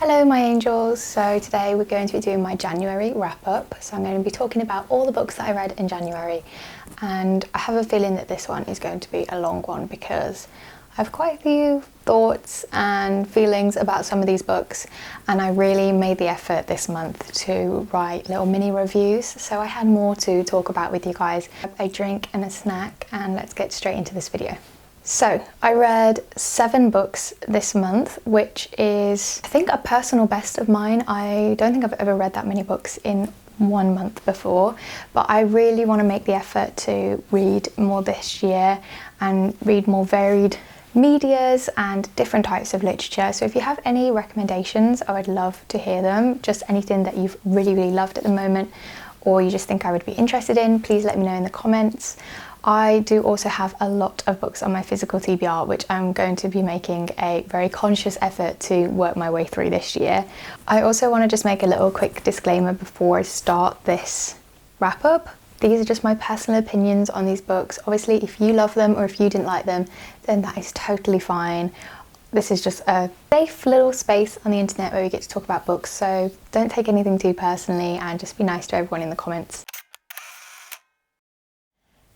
Hello my angels, so today we're going to be doing my January wrap up. So I'm going to be talking about all the books that I read in January, and I have a feeling that this one is going to be a long one because I have quite a few thoughts and feelings about some of these books, and I really made the effort this month to write little mini reviews, so I had more to talk about with you guys. A drink and a snack, and let's get straight into this video. So I read 7 books this month, which is I think a personal best of mine. I don't think I've ever read that many books in 1 month before, but I really want to make the effort to read more this year and read more varied medias and different types of literature. So if you have any recommendations, I would love to hear them. Just anything that you've really loved at the moment, or you just think I would be interested in, please let me know in the comments. I do also have a lot of books on my physical TBR, which I'm going to be making a very conscious effort to work my way through this year. I also want to just make a little quick disclaimer before I start this wrap up. These are just my personal opinions on these books. Obviously, if you love them or if you didn't like them, then that is totally fine. This is just a safe little space on the internet where we get to talk about books, so don't take anything too personally and just be nice to everyone in the comments.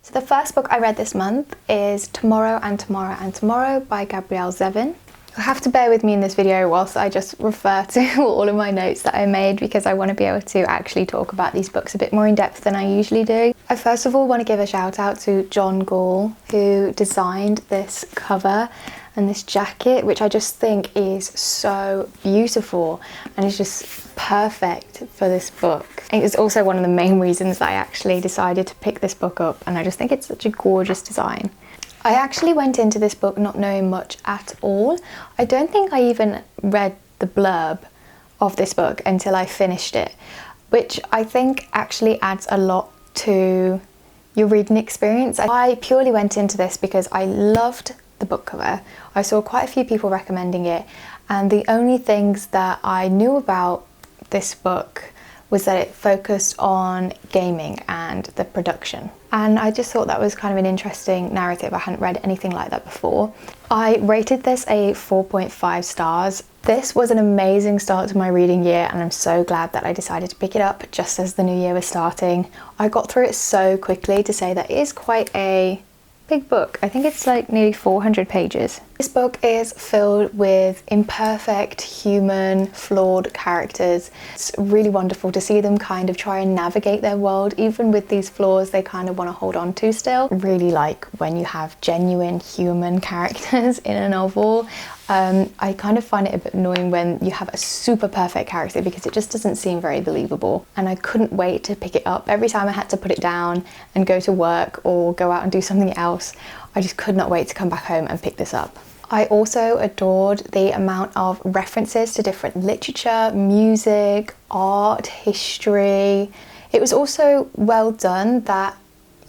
So the first book I read this month is Tomorrow and Tomorrow and Tomorrow by Gabrielle Zevin. You'll have to bear with me in this video whilst I just refer to all of my notes that I made, because I want to be able to actually talk about these books a bit more in depth than I usually do. I first of all want to give a shout out to John Gall, who designed this cover and this jacket, which I just think is so beautiful and is just perfect for this book. It was also one of the main reasons that I actually decided to pick this book up, and I just think it's such a gorgeous design. I actually went into this book not knowing much at all. I don't think I even read the blurb of this book until I finished it, which I think actually adds a lot to your reading experience. I purely went into this because I loved the book cover. I saw quite a few people recommending it, and the only things that I knew about this book was that it focused on gaming and the production. And I just thought that was kind of an interesting narrative. I hadn't read anything like that before. I rated this a 4.5 stars. This was an amazing start to my reading year, and I'm so glad that I decided to pick it up just as the new year was starting. I got through it so quickly to say that it is quite a big book. I think it's like nearly 400 pages. This book is filled with imperfect, human, flawed characters. It's really wonderful to see them kind of try and navigate their world. Even with these flaws, they kind of want to hold on to still. Really like when you have genuine human characters in a novel. I kind of find it a bit annoying when you have a super perfect character because it just doesn't seem very believable, and I couldn't wait to pick it up. Every time I had to put it down and go to work or go out and do something else, I just could not wait to come back home and pick this up. I also adored the amount of references to different literature, music, art, history. It was also well done that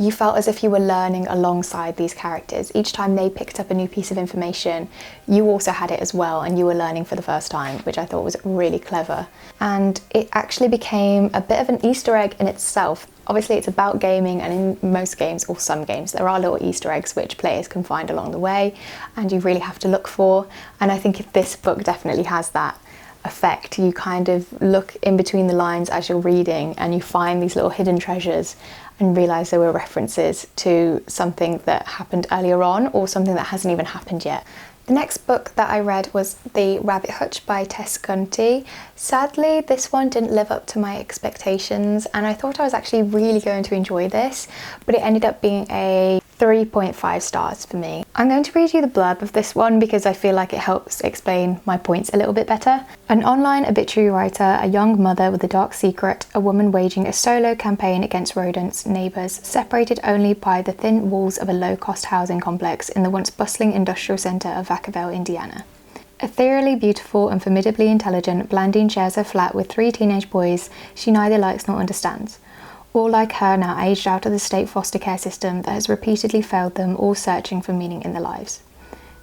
you felt as if you were learning alongside these characters. Each time they picked up a new piece of information, you also had it as well, and you were learning for the first time, which I thought was really clever. And it actually became a bit of an Easter egg in itself. Obviously it's about gaming, and in most games, or some games, there are little Easter eggs which players can find along the way, and you really have to look for. And I think this book definitely has that effect. You kind of look in between the lines as you're reading, and you find these little hidden treasures and realise there were references to something that happened earlier on or something that hasn't even happened yet. The next book that I read was The Rabbit Hutch by Tess Gunty. Sadly, this one didn't live up to my expectations, and I thought I was actually really going to enjoy this, but it ended up being a 3.5 stars for me. I'm going to read you the blurb of this one because I feel like it helps explain my points a little bit better. An online obituary writer, a young mother with a dark secret, a woman waging a solo campaign against rodents, neighbours, separated only by the thin walls of a low-cost housing complex in the once bustling industrial centre of Vacaville, Indiana. Ethereally beautiful and formidably intelligent, Blandine shares her flat with 3 teenage boys she neither likes nor understands. All like her, now aged out of the state foster care system that has repeatedly failed them, all searching for meaning in their lives.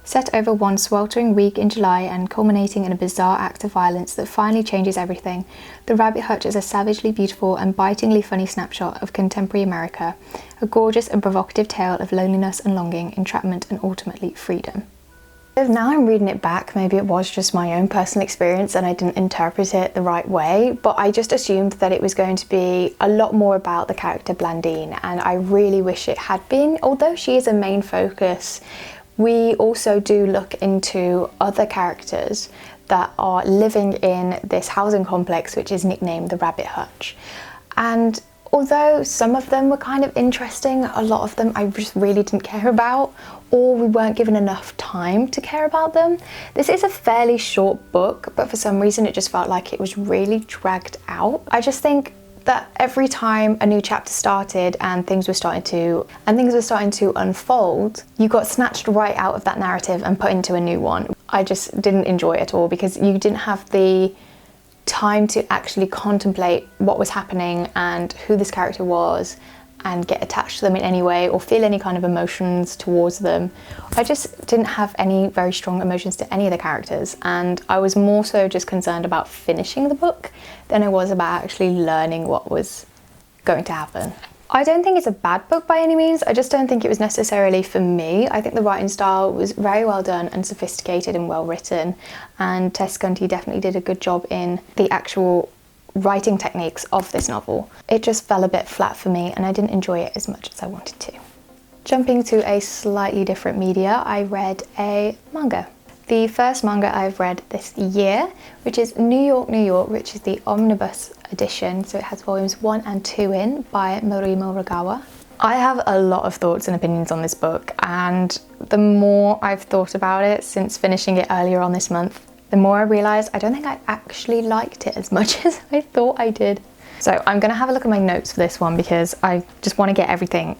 Set over one sweltering week in July and culminating in a bizarre act of violence that finally changes everything, The Rabbit Hutch is a savagely beautiful and bitingly funny snapshot of contemporary America, a gorgeous and provocative tale of loneliness and longing, entrapment and ultimately freedom. Now I'm reading it back, maybe it was just my own personal experience and I didn't interpret it the right way, but I just assumed that it was going to be a lot more about the character Blandine, and I really wish it had been. Although she is a main focus, we also do look into other characters that are living in this housing complex which is nicknamed the Rabbit Hutch. And although some of them were kind of interesting, a lot of them I just really didn't care about, or we weren't given enough time to care about them. This is a fairly short book, but for some reason it just felt like it was really dragged out. I just think that every time a new chapter started and things were starting to unfold, you got snatched right out of that narrative and put into a new one. I just didn't enjoy it at all because you didn't have the time to actually contemplate what was happening and who this character was and get attached to them in any way or feel any kind of emotions towards them. I just didn't have any very strong emotions to any of the characters, and I was more so just concerned about finishing the book than I was about actually learning what was going to happen. I don't think it's a bad book by any means, I just don't think it was necessarily for me. I think the writing style was very well done and sophisticated and well written, and Tess Gunty definitely did a good job in the actual writing techniques of this novel. It just fell a bit flat for me and I didn't enjoy it as much as I wanted to. Jumping to a slightly different media, I read a manga. The first manga I've read this year, which is New York, New York, which is the omnibus edition, so it has volumes 1 and 2 in, by Morimo Ragawa. I have a lot of thoughts and opinions on this book, and the more I've thought about it since finishing it earlier on this month, the more I realised I don't think I actually liked it as much as I thought I did. So I'm going to have a look at my notes for this one because I just want to get everything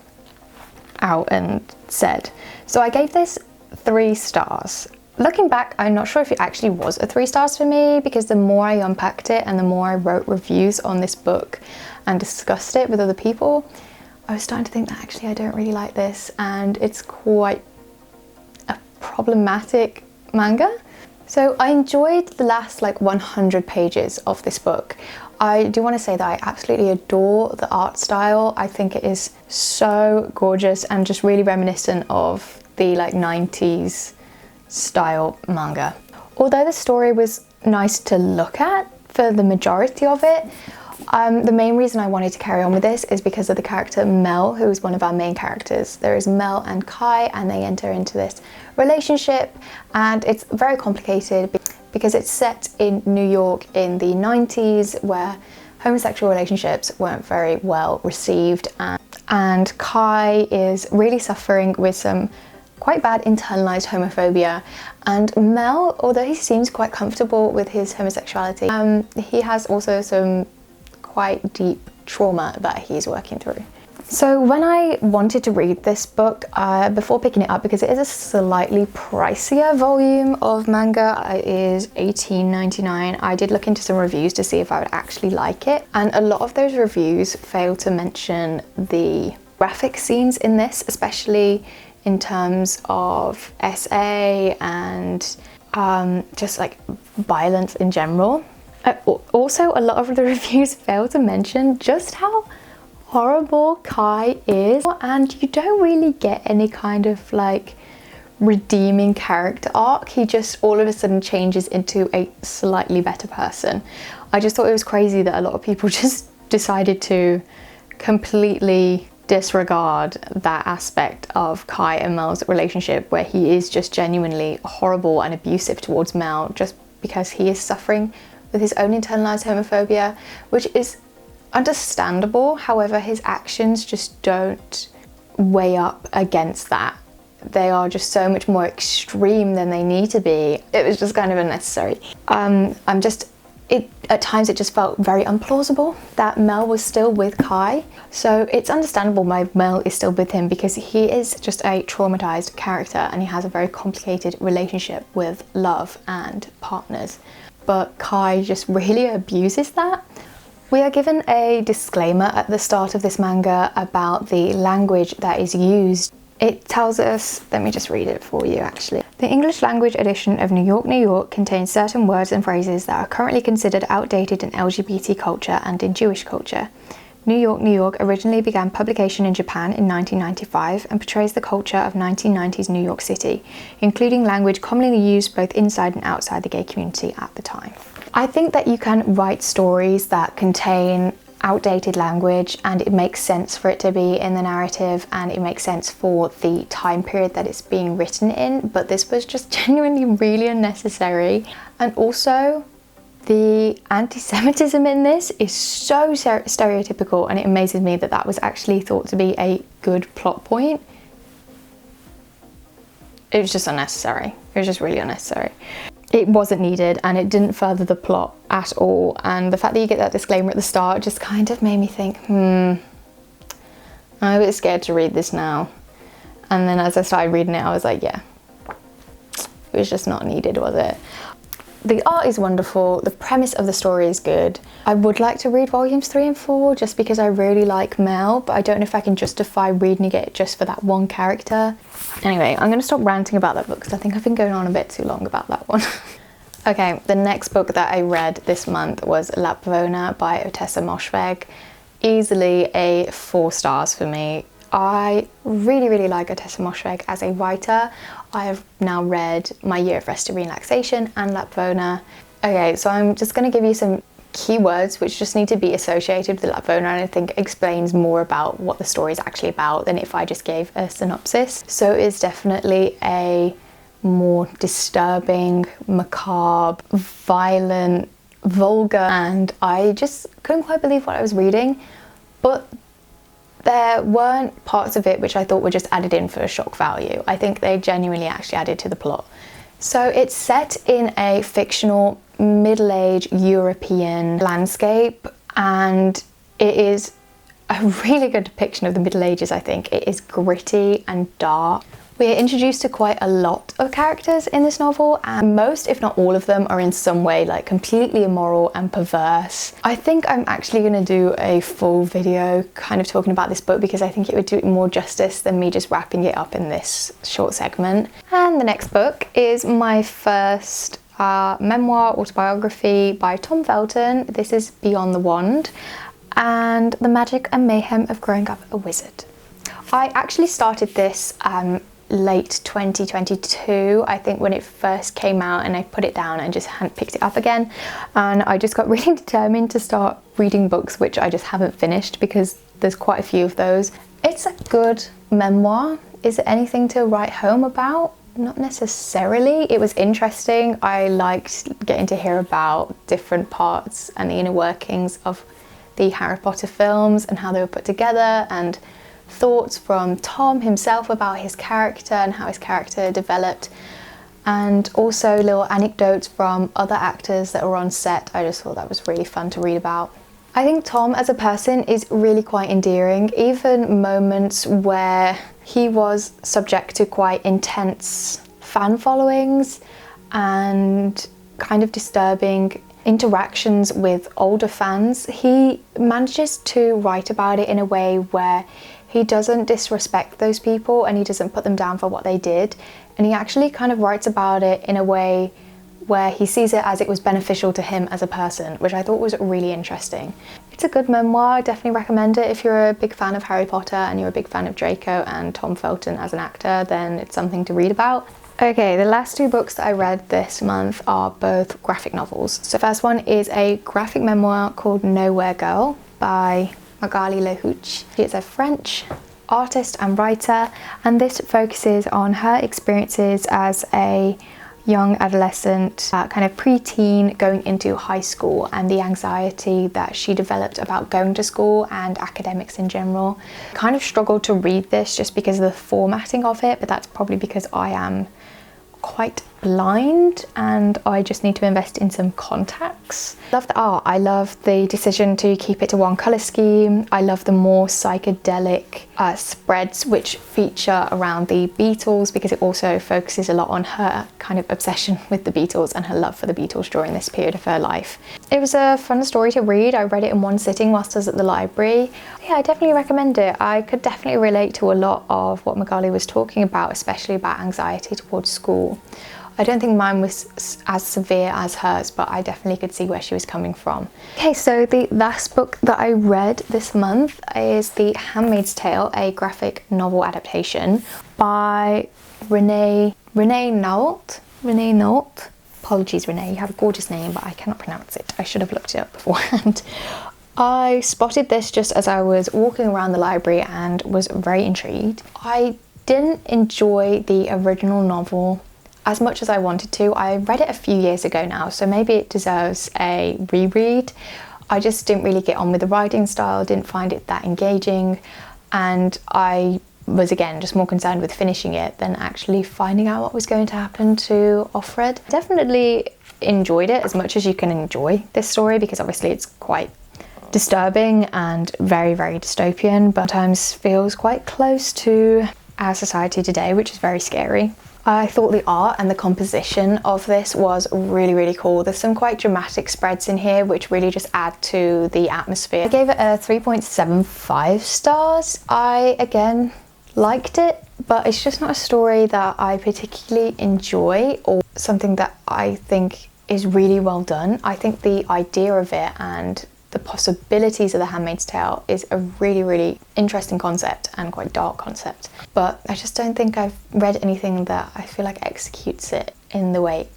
out and said. So I gave this 3 stars. Looking back, I'm not sure if it actually was a 3 stars for me, because the more I unpacked it and the more I wrote reviews on this book and discussed it with other people, I was starting to think that actually I don't really like this and it's quite a problematic manga. So I enjoyed the last 100 pages of this book. I do want to say that I absolutely adore the art style. I think it is so gorgeous and just really reminiscent of the 90s style manga. Although the story was nice to look at for the majority of it, the main reason I wanted to carry on with this is because of the character Mel, who is one of our main characters. There is Mel and Kai, and they enter into this relationship, and it's very complicated because it's set in New York in the 90s, where homosexual relationships weren't very well received, and Kai is really suffering with some quite bad internalized homophobia, and Mel, although he seems quite comfortable with his homosexuality, he has also some quite deep trauma that he's working through. So when I wanted to read this book, before picking it up, because it is a slightly pricier volume of manga, it is $18.99, I did look into some reviews to see if I would actually like it, and a lot of those reviews fail to mention the graphic scenes in this, especially in terms of SA and just violence in general. Also, a lot of the reviews fail to mention just how horrible Kai is, and you don't really get any kind of redeeming character arc. He just all of a sudden changes into a slightly better person. I just thought it was crazy that a lot of people just decided to completely disregard that aspect of Kai and Mel's relationship, where he is just genuinely horrible and abusive towards Mel just because he is suffering with his own internalized homophobia, which is understandable. However, his actions just don't weigh up against that. They are just so much more extreme than they need to be. It was just kind of unnecessary. At times it just felt very implausible that Mel was still with Kai. So it's understandable why Mel is still with him, because he is just a traumatized character and he has a very complicated relationship with love and partners. But Kai just really abuses that. We are given a disclaimer at the start of this manga about the language that is used. It tells us, let me just read it for you actually. The English language edition of New York, New York contains certain words and phrases that are currently considered outdated in LGBT culture and in Jewish culture. New York, New York originally began publication in Japan in 1995 and portrays the culture of 1990s New York City, including language commonly used both inside and outside the gay community at the time. I think that you can write stories that contain outdated language and it makes sense for it to be in the narrative and it makes sense for the time period that it's being written in, but this was just genuinely really unnecessary. And also, the anti-Semitism in this is so stereotypical, and it amazes me that that was actually thought to be a good plot point. It was just unnecessary. It was just really unnecessary. It wasn't needed and it didn't further the plot at all. And the fact that you get that disclaimer at the start just kind of made me think, I'm a bit scared to read this now. And then as I started reading it, I was like, yeah, it was just not needed, was it? The art is wonderful, the premise of the story is good. I would like to read volumes 3 and 4 just because I really like Mel, but I don't know if I can justify reading it just for that one character. Anyway, I'm going to stop ranting about that book because I think I've been going on a bit too long about that one. Okay, the next book that I read this month was Lapvona by Otessa Moshfegh. Easily a 4 stars for me. I really like Otessa Moshfegh as a writer. I have now read My Year of Rest and Relaxation and Lapvona. Okay, so I'm just going to give you some keywords which just need to be associated with Lapvona, and I think explains more about what the story is actually about than if I just gave a synopsis. So it's definitely a more disturbing, macabre, violent, vulgar, and I just couldn't quite believe what I was reading, but there weren't parts of it which I thought were just added in for shock value. I think they genuinely actually added to the plot. So it's set in a fictional middle-aged European landscape, and it is a really good depiction of the Middle Ages, I think. It is gritty and dark. We are introduced to quite a lot of characters in this novel, and most, if not all of them, are in some way like completely immoral and perverse. I think I'm actually going to do a full video kind of talking about this book because I think it would do it more justice than me just wrapping it up in this short segment. And the next book is my first memoir autobiography by Tom Felton. This is Beyond the Wand and the magic and mayhem of growing up a wizard. I actually started this late 2022, I think, when it first came out, and I put it down and just hadn't picked it up again, and I just got really determined to start reading books which I just haven't finished because there's quite a few of those. It's a good memoir. Is it anything to write home about? Not necessarily. It was interesting. I liked getting to hear about different parts and the inner workings of the Harry Potter films and how they were put together, and thoughts from Tom himself about his character and how his character developed, and also little anecdotes from other actors that were on set. I just thought that was really fun to read about. I think Tom as a person is really quite endearing, even moments where he was subject to quite intense fan followings and kind of disturbing interactions with older fans. He manages to write about it in a way where he doesn't disrespect those people and he doesn't put them down for what they did, and he actually kind of writes about it in a way where he sees it as it was beneficial to him as a person, which I thought was really interesting. It's a good memoir. I definitely recommend it. If you're a big fan of Harry Potter and you're a big fan of Draco and Tom Felton as an actor, then it's something to read about. Okay, the last 2 books that I read this month are both graphic novels. So the first one is a graphic memoir called Nowhere Girl by Magali Le Hutch. She is a French artist and writer, and this focuses on her experiences as a young adolescent, kind of preteen going into high school, and the anxiety that she developed about going to school and academics in general. Kind of struggled to read this just because of the formatting of it, but that's probably because I am quite blind and I just need to invest in some contacts. I love the art. I love the decision to keep it to one colour scheme. I love the more psychedelic spreads which feature around the Beatles, because it also focuses a lot on her kind of obsession with the Beatles and her love for the Beatles during this period of her life. It was a fun story to read. I read it in one sitting whilst I was at the library. Yeah, I definitely recommend it. I could definitely relate to a lot of what Magali was talking about, especially about anxiety towards school. I don't think mine was as severe as hers, but I definitely could see where she was coming from. Okay, so the last book that I read this month is The Handmaid's Tale, a graphic novel adaptation by Renee Nault. Renee Nault. Apologies, Renee, you have a gorgeous name, but I cannot pronounce it. I should have looked it up beforehand. I spotted this just as I was walking around the library and was very intrigued. I didn't enjoy the original novel as much as I wanted to. I read it a few years ago now, so maybe it deserves a reread. I just didn't really get on with the writing style, didn't find it that engaging, and I was again just more concerned with finishing it than actually finding out what was going to happen to Offred. Definitely enjoyed it as much as you can enjoy this story, because obviously it's quite disturbing and very, very dystopian, but sometimes feels quite close to our society today, which is very scary. I thought the art and the composition of this was really, really cool. There's some quite dramatic spreads in here which really just add to the atmosphere. I gave it a 3.75 stars. I, again, liked it, but it's just not a story that I particularly enjoy or something that I think is really well done. I think the idea of it and the possibilities of The Handmaid's Tale is a really, really interesting concept and quite dark concept. But I just don't think I've read anything that I feel like executes it in the way it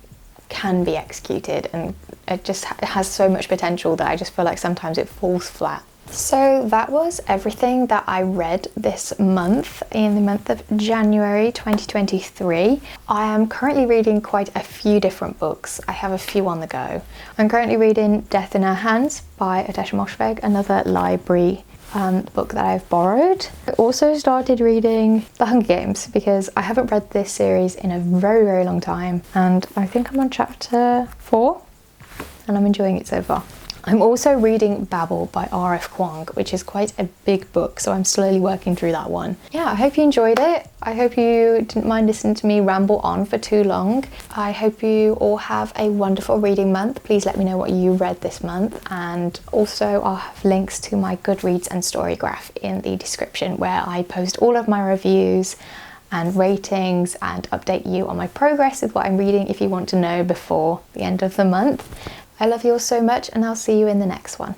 can be executed, and it just has so much potential that I just feel like sometimes it falls flat. So that was everything that I read this month, in the month of January 2023. I am currently reading quite a few different books. I have a few on the go. I'm currently reading Death in Her Hands by Moshfegh, another library book that I've borrowed. I also started reading The Hunger Games because I haven't read this series in a very, very long time, and I think I'm on chapter 4 and I'm enjoying it so far. I'm also reading Babel by R.F. Kuang, which is quite a big book, so I'm slowly working through that one. Yeah, I hope you enjoyed it. I hope you didn't mind listening to me ramble on for too long. I hope you all have a wonderful reading month. Please let me know what you read this month, and also I'll have links to my Goodreads and Storygraph in the description, where I post all of my reviews and ratings and update you on my progress with what I'm reading if you want to know before the end of the month. I love you all so much, and I'll see you in the next one.